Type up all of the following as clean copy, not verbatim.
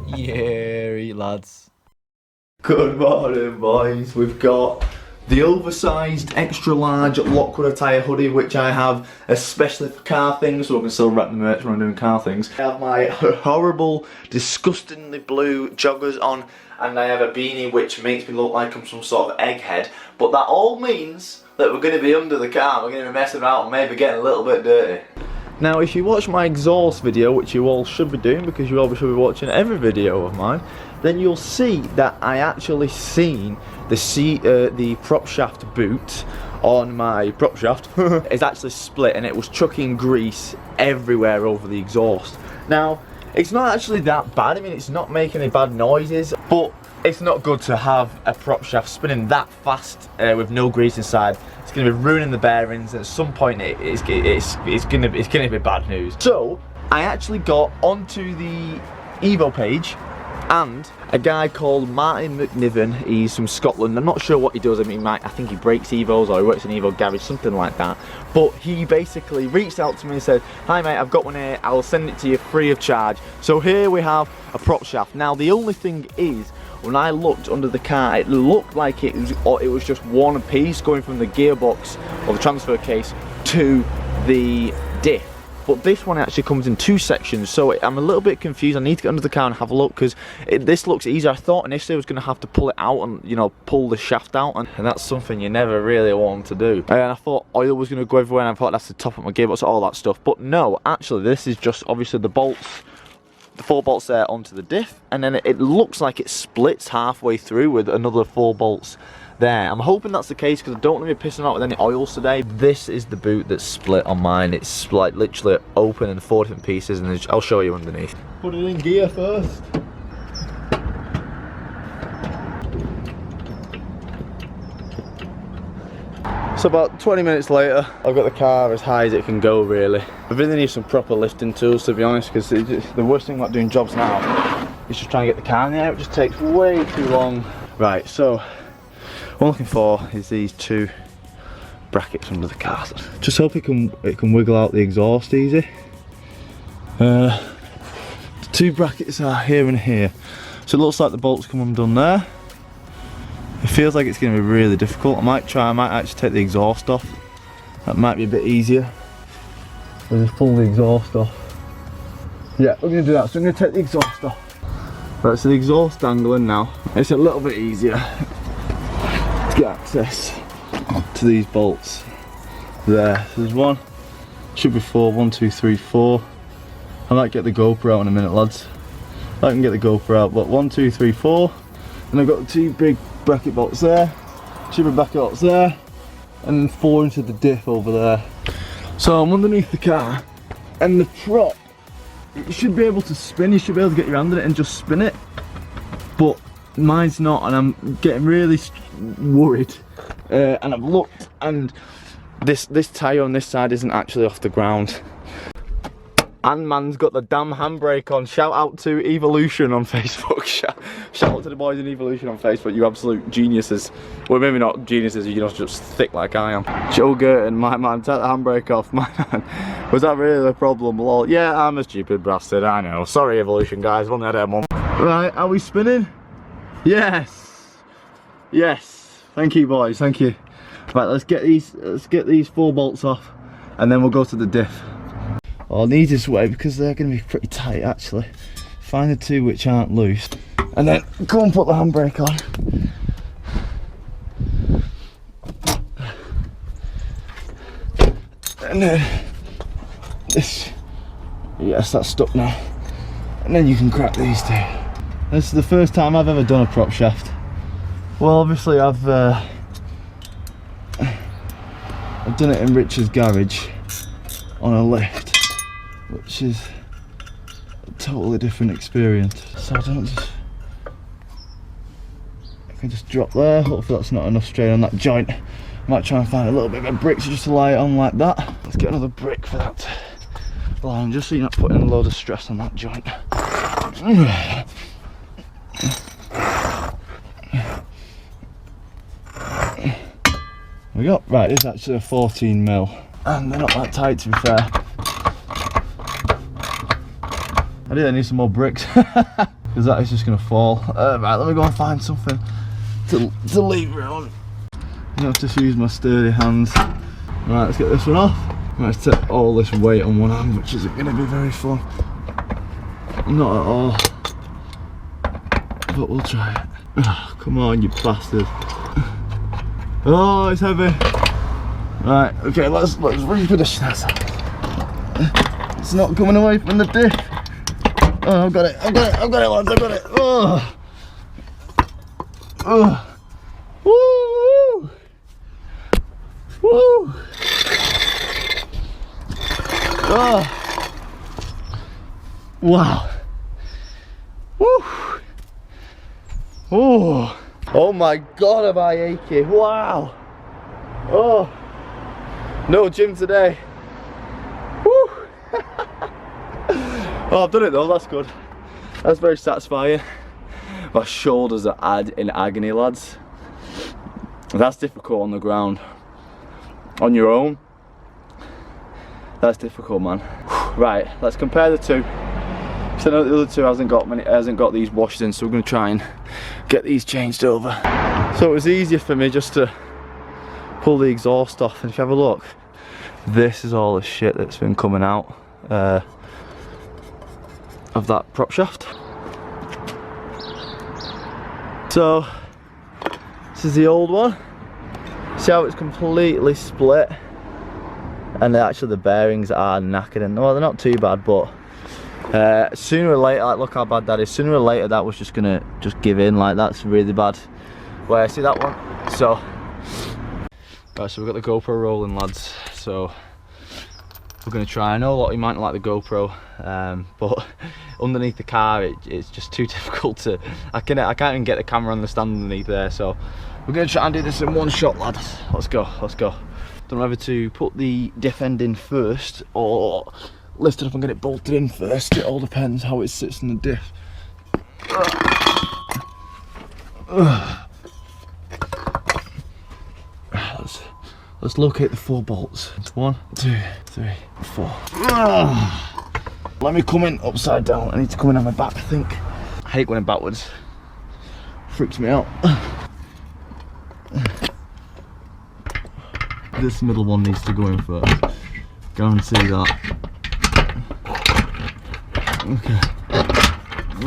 Yeah, lads. Good morning, boys. We've got the oversized extra large Lockwood attire hoodie, which I have especially for car things, so I can still wrap the merch when I'm doing car things. I have my horrible, disgustingly blue joggers on, and I have a beanie which makes me look like I'm some sort of egghead. But that all means that we're going to be under the car, we're going to be messing around and maybe getting a little bit dirty. Now, if you watch my exhaust video, which you all should be doing because you all should be watching every video of mine, then you'll see that I actually seen the prop shaft boot on my prop shaft. It's actually split and it was chucking grease everywhere over the exhaust. Now, it's not actually that bad. I mean, it's not making any bad noises, but it's not good to have a prop shaft spinning that fast with no grease inside. It's going to be ruining the bearings, and at some point it's going to be bad news. So I actually got onto the Evo page, and a guy called Martin McNiven, he's from Scotland. I'm not sure what he does. I mean, I think he breaks Evos or he works in Evo garage, something like that. But he basically reached out to me and said, "Hi mate, I've got one here, I'll send it to you free of charge." So here we have a prop shaft. Now the only thing is, when I looked under the car, it looked like it was just one piece going from the gearbox or the transfer case to the diff. But this one actually comes in two sections, so I'm a little bit confused. I need to get under the car and have a look, because this looks easy. I thought initially I was going to have to pull it out and, you know, pull the shaft out, and that's something you never really want to do. And I thought oil was going to go everywhere, and I thought that's to top up my gearbox, all that stuff. But no, actually this is just obviously the bolts, the 4 bolts there onto the diff, and then it looks like it splits halfway through with another 4 bolts there. I'm hoping that's the case because I don't want to be pissing out with any oils today. This is the boot that's split on mine. It's like literally open in 4 different pieces, and I'll show you underneath. Put it in gear first. So about 20 minutes later, I've got the car as high as it can go, really. I really need some proper lifting tools, to be honest, because the worst thing about doing jobs now is just trying to get the car in the air. It just takes way too long. Right, so what I'm looking for is these 2 brackets under the car. Just hope it can wiggle out the exhaust easy. The 2 brackets are here and here. So it looks like the bolts come undone there. It feels like it's going to be really difficult. I might actually take the exhaust off. That might be a bit easier. We'll just pull the exhaust off. Yeah, we're going to do that. So I'm going to take the exhaust off. Right, so the exhaust dangling now. It's a little bit easier to get access to these bolts. There. So there's 1. Should be 4. 1, 2, 3, 4. I might get the GoPro out in a minute, lads. I can get the GoPro out, but 1, 2, 3, 4. And I've got the 2 big bracket bolts there, 2 big bracket bolts there, and then 4 into the diff over there. So I'm underneath the car, and the prop, you should be able to spin. You should be able to get your hand in it and just spin it, but mine's not, and I'm getting really worried. And I've looked, and this tyre on this side isn't actually off the ground. And man's got the damn handbrake on. Shout out to Evolution on Facebook. Shout out to the boys in Evolution on Facebook, you absolute geniuses. Well, maybe not geniuses, you're just thick like I am. Joe Gerton, my man, take the handbrake off, my man. Was that really the problem? Lol. Yeah, I'm a stupid bastard, I know. Sorry Evolution guys, I've only had it a month. Right, are we spinning? Yes. Yes. Thank you boys, thank you. Right, let's get these 4 bolts off, and then we'll go to the diff. I'll need this way because they're going to be pretty tight actually. Find the 2 which aren't loose, and then go and put the handbrake on. And then this, yes, that's stuck now. And then you can crack these 2. This is the first time I've ever done a prop shaft. Well, obviously I've done it in Richard's garage on a lift, which is a totally different experience. So I can just drop there. Hopefully that's not enough strain on that joint. I might try and find a little bit of a brick to just lie it on like that. Let's get another brick for that line, just so you're not putting a load of stress on that joint. We got, right, it's actually a 14mm, and they're not that tight to be fair. I really need some more bricks because that is just gonna fall. Right, let me go and find something to leave around. I have to use my sturdy hands. Right, let's get this one off. I'm going to take all this weight on one hand, which isn't going to be very fun. Not at all. But we'll try it. Oh, come on, you bastard. Oh, it's heavy. Right, okay, let's reposition ourselves. It's not coming away from the diff. Oh, I've got it, lads, I've got it. Oh. Oh. Woo! Woo! Oh! Wow! Woo! Oh! Oh my God, am I achy? Wow! Oh! No gym today. Woo! Oh, I've done it though. That's good. That's very satisfying. My shoulders are in agony, lads. That's difficult on the ground. On your own, that's difficult, man. Right, let's compare the two. So I know the other two hasn't got these washed in, so we're going to try and get these changed over. So it was easier for me just to pull the exhaust off, and if you have a look, this is all the shit that's been coming out of that prop shaft. So this is the old one. See how it's completely split, and actually the bearings are knackered, and well, they're not too bad, but sooner or later, like, look how bad that is. Sooner or later that was just gonna give in. Like, that's really bad. Where, see that one? So right, so we've got the GoPro rolling, lads, so we're gonna try. I know a lot of you might not like the GoPro, but underneath the car it's just too difficult to, I can't even get the camera on the stand underneath there, so we're going to try and do this in one shot, lads. Let's go, let's go. Don't know whether to put the diff end in first or lift it up and get it bolted in first. It all depends how it sits in the diff. Let's locate the 4 bolts. 1, 2, 3, 4. Let me come in upside down. I need to come in on my back, I think. I hate going backwards. Freaks me out. This middle one needs to go in first. Guarantee that. Okay.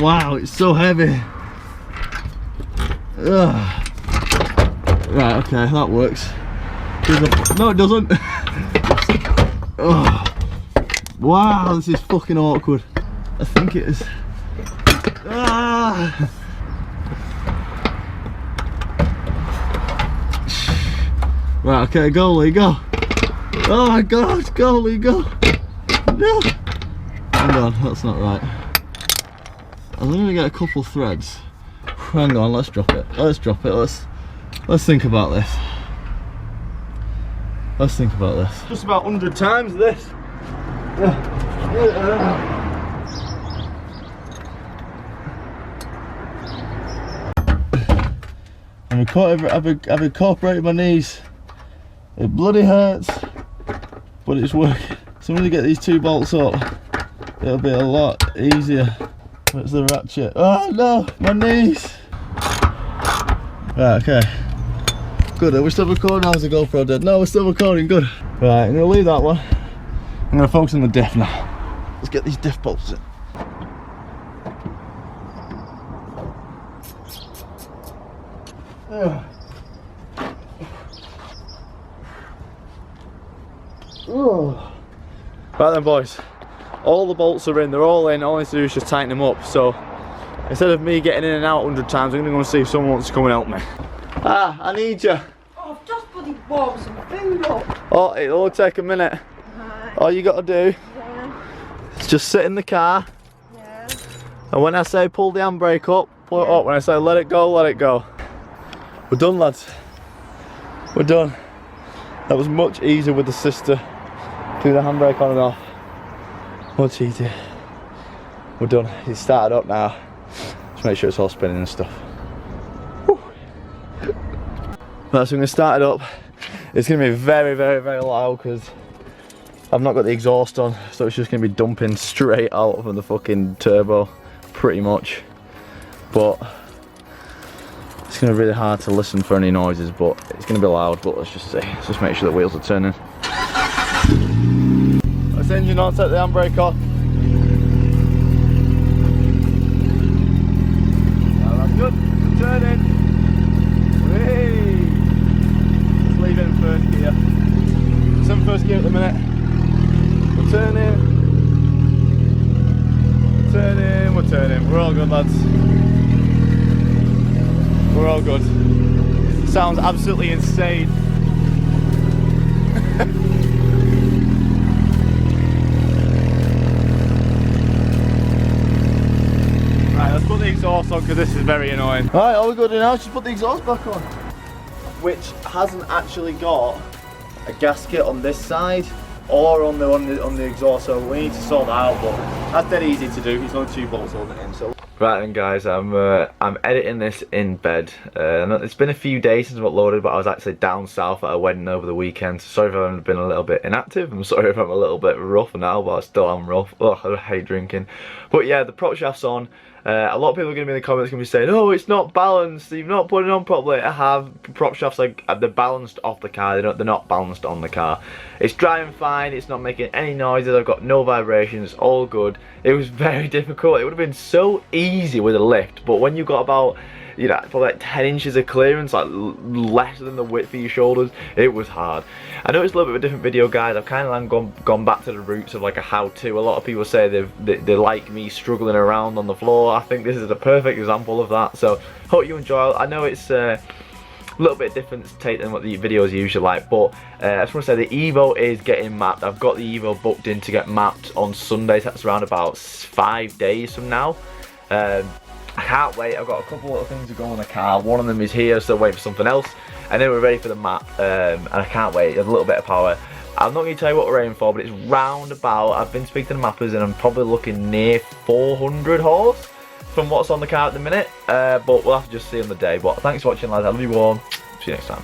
Wow, it's so heavy. Right, okay, that works. No, it doesn't. Oh. Wow, this is fucking awkward. I think it is. Ah. Right, okay, go Lee, go. Oh my God, go Lee, go. No. Hang on, that's not right. I'm gonna get a couple threads. Hang on, let's drop it. Let's drop it. Let's think about this. Let's think about this. Just about 100 times this. I've incorporated my knees. It bloody hurts, but it's working. So when you get these 2 bolts up, it'll be a lot easier. Where's the ratchet? Oh no, my knees. Right, okay. Good, are we still recording? How's the GoPro dead? No, we're still recording, good. Right, I'm gonna leave that one. I'm gonna focus on the diff now. Let's get these diff bolts in. Right then, boys, all the bolts are in, they're all in. All I need to do is just tighten them up. So instead of me getting in and out 100 times, I'm gonna go and see if someone wants to come and help me. Ah, I need you. Oh, I've just bloody warmed some food up. Oh, it'll only take a minute. Right. All you gotta do is just sit in the car. Yeah. And when I say pull the handbrake up, pull it up. When I say let it go, let it go. We're done, lads. We're done. That was much easier with the sister. Do the handbrake on and off. Much easier. We're done. It's started up now. Just make sure it's all spinning and stuff. Whew. Right, so I'm going to start it up. It's going to be very, very, very loud because I've not got the exhaust on, so it's just going to be dumping straight out from the fucking turbo, pretty much. But it's going to be really hard to listen for any noises, but it's going to be loud. But let's just see. Let's just make sure the wheels are turning. Let's engine on, set the handbrake off. Now that's good. We're turning. Whee! Let's leave it in first gear. It's in first gear at the minute. We're turning. We're turning. We're turning. We're all good, lads. We're all good. Sounds absolutely insane. Right, let's put the exhaust on because this is very annoying. Right, all we're going to do now is just put the exhaust back on. Which hasn't actually got a gasket on this side or on the exhaust, so we need to sort that out, but that's dead easy to do. It's only 2 bolts holding it in. So right then guys, I'm editing this in bed. It's been a few days since I've uploaded, but I was actually down south at a wedding over the weekend. So sorry if I've been a little bit inactive. I'm sorry if I'm a little bit rough now, but I still am rough. Ugh, I hate drinking. But yeah, the prop shaft's on. A lot of people are going to be in the comments going to be saying, oh, it's not balanced, you've not put it on properly. I have. Prop shafts, like, they're balanced off the car, they're not balanced on the car. It's driving fine, it's not making any noises, I've got no vibrations, all good. It was very difficult. It would have been so easy with a lift, but when you got about, you know, for like 10 inches of clearance, like less than the width of your shoulders, it was hard. I know it's a little bit of a different video, guys. I've kind of gone back to the roots of like a how-to. A lot of people say they like me struggling around on the floor. I think this is a perfect example of that. So hope you enjoy it. I know it's a little bit different take than what the videos usually like, but I just want to say the Evo is getting mapped. I've got the Evo booked in to get mapped on Sunday. So that's around about 5 days from now. I can't wait. I've got a couple of things to go on the car. One of them is here, so waiting for something else, and then we're ready for the map. And I can't wait. There's a little bit of power. I'm not going to tell you what we're aiming for, but it's round about, I've been speaking to the mappers and I'm probably looking near 400 horse from what's on the car at the minute, but we'll have to just see on the day. But thanks for watching, lads. I love you all. See you next time.